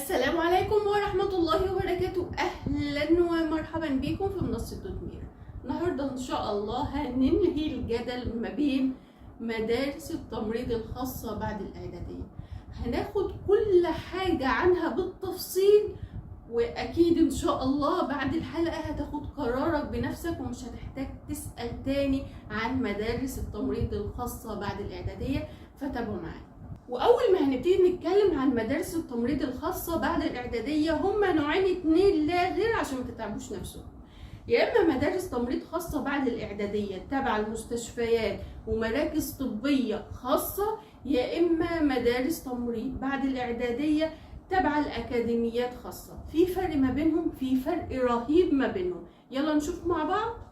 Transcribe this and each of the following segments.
السلام عليكم ورحمة الله وبركاته. أهلا ومرحبا بكم في منصة دوتمير. النهاردة إن شاء الله هننهي الجدل ما بين مدارس التمريض الخاصة بعد الإعدادية. هناخد كل حاجة عنها بالتفصيل، وأكيد إن شاء الله بعد الحلقة هتاخد قرارك بنفسك ومش هتحتاج تسأل تاني عن مدارس التمريض الخاصة بعد الإعدادية، فتابعوا معايا. واول ما هنبتدي نتكلم عن مدارس التمريض الخاصه بعد الاعداديه، هما نوعين اتنين لا غير عشان ما تتعبوش نفسكم. يا اما مدارس تمريض خاصه بعد الاعداديه تبع المستشفيات ومراكز طبيه خاصه، يا اما مدارس تمريض بعد الاعداديه تبع الاكاديميات خاصه. في فرق ما بينهم، في فرق رهيب ما بينهم. يلا نشوف مع بعض.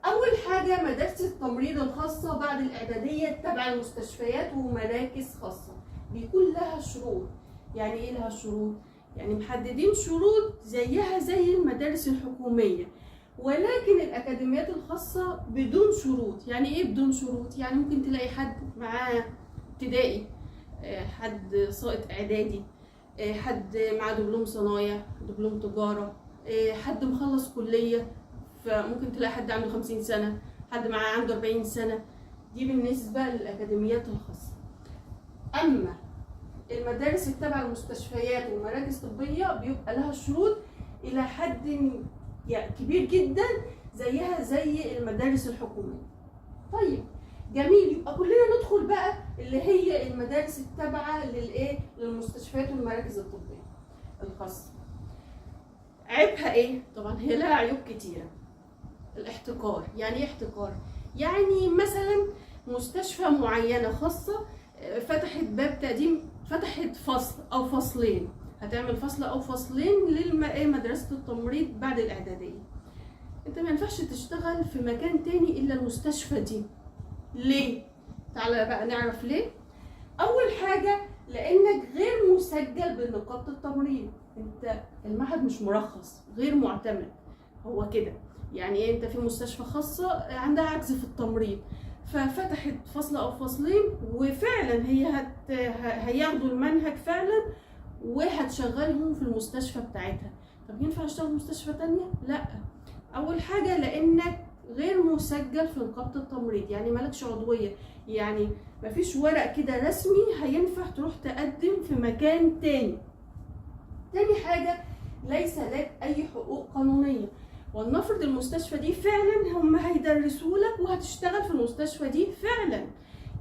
أول حاجة مدارس التمريض الخاصة بعد الإعدادية تبع المستشفيات ومراكز خاصة، بيكون لها شروط. يعني إيه لها شروط؟ يعني محددين شروط زيها زي المدارس الحكومية، ولكن الأكاديميات الخاصة بدون شروط. يعني إيه بدون شروط؟ يعني ممكن تلاقي حد معاه ابتدائي، حد ساقط إعدادي، حد معاه دبلوم صنايع، دبلوم تجارة، حد مخلص كلية، فممكن تلاقي حد عنده 50 سنة، حد معاه عنده 40 سنة. دي بالنسبة للأكاديميات الخاصة. أما المدارس التابعة للمستشفيات والمراكز الطبية بيبقى لها شروط إلى حد كبير جدا زيها زي المدارس الحكومية. طيب جميل، يبقى كلنا ندخل بقى اللي هي المدارس التابعة للمستشفيات والمراكز الطبية الخاصة. عيبها ايه؟ طبعا هي لها عيوب كتيرة. الاحتكار. يعني ايه احتكار؟ يعني مثلا مستشفى معينة خاصة فتحت باب تقديم، فتحت فصل او فصلين، هتعمل فصل او فصلين لمدرسة التمريض بعد الاعدادية. انت ما ينفعش تشتغل في مكان تاني الا المستشفى دي. ليه؟ تعالى بقى نعرف ليه. اول حاجة لانك غير مسجل بنقابة التمريض. انت المعهد مش مرخص، غير معتمد. هو كده يعني ايه؟ انت في مستشفى خاصه عندها عجز في التمريض، ففتحت فصل او فصلين، وفعلا هياخدوا المنهج فعلا وهتشغلهم في المستشفى بتاعتها. طب ينفع اشتغل في مستشفى تانية؟ لا. اول حاجه لانك غير مسجل في نقابه التمريض، يعني مالكش عضويه، يعني مفيش ورق كده رسمي هينفع تروح تقدم في مكان تاني. تاني حاجة ليس لك أي حقوق قانونية. ولنفرض المستشفى دي فعلا هم هيدرسوا لك وهتشتغل في المستشفى دي فعلا،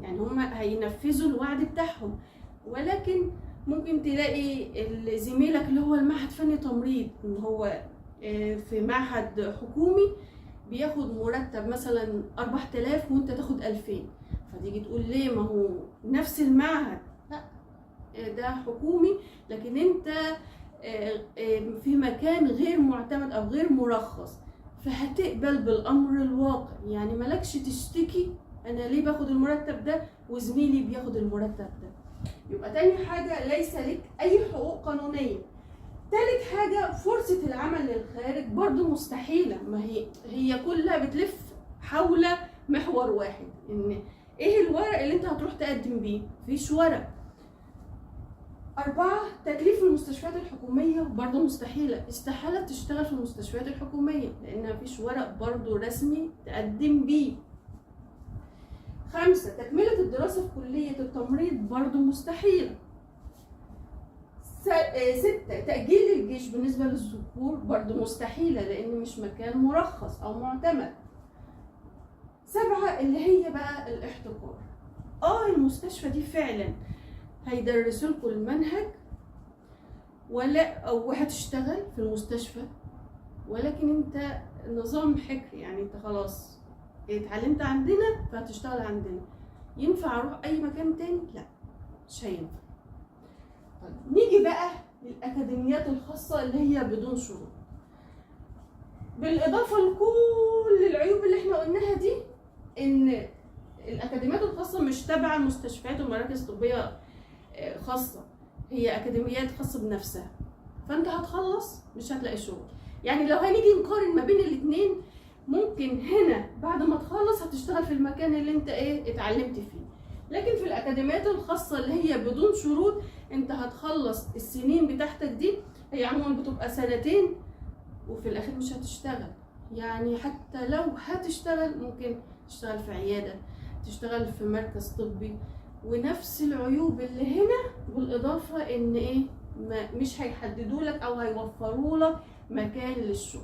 يعني هم هينفذوا الوعد بتاعهم، ولكن ممكن تلاقي زميلك اللي هو المعهد فني تمريض ان هو في معهد حكومي بياخد مرتب مثلا 4000 وانت تاخد 2000، فتيجي تقول ليه؟ ما هو نفس المعهد. لا، ده حكومي لكن انت في مكان غير معتمد او غير مرخص، فهتقبل بالامر الواقع. يعني مالكش تشتكي انا ليه باخد المرتب ده وزميلي بياخد المرتب ده. يبقى تاني حاجة ليس لك اي حقوق قانونية. تالت حاجة فرصة العمل للخارج برضو مستحيلة. ما هي كلها بتلف حول محور واحد، ان ايه الورق اللي انت هتروح تقدم بيه؟ مفيش ورق. 4 تكليف المستشفيات الحكومية برضه مستحيلة. استحالة تشتغل في المستشفيات الحكومية لأن مفيش ورق برضه رسمي تقدم بيه. 5 تكملة الدراسة في كلية التمريض برضه مستحيلة. 6 تأجيل الجيش بالنسبة للذكور برضه مستحيلة لأن مش مكان مرخص أو معتمد. 7 اللي هي بقى الاحتكار. المستشفى دي فعلا هيدرسوا لكم المنهج وهتشتغل في المستشفى، ولكن انت نظام حكر، يعني انت خلاص اتعلمت عندنا فهتشتغل عندنا. ينفع اروح اي مكان تاني؟ لا، مش هينفع. طيب نيجي بقى للاكاديميات الخاصه اللي هي بدون شروط. بالاضافه لكل العيوب اللي احنا قلناها دي، ان الاكاديميات الخاصه مش تابعه المستشفيات والمراكز الطبيه خاصة، هي أكاديميات خاصة بنفسها، فأنت هتخلص مش هتلاقي شغل. يعني لو هنيجي نقارن ما بين الاتنين، ممكن هنا بعد ما تخلص هتشتغل في المكان اللي انت اتعلمت فيه، لكن في الأكاديميات الخاصة اللي هي بدون شروط انت هتخلص السنين بتاعتك دي، هي عموما بتبقى سنتين وفي الاخر مش هتشتغل. يعني حتى لو هتشتغل ممكن تشتغل في عيادة، تشتغل في مركز طبي، ونفس العيوب اللي هنا، بالاضافة ان ايه، مش هيحددوا لك او هيوفروا لك مكان للشغل.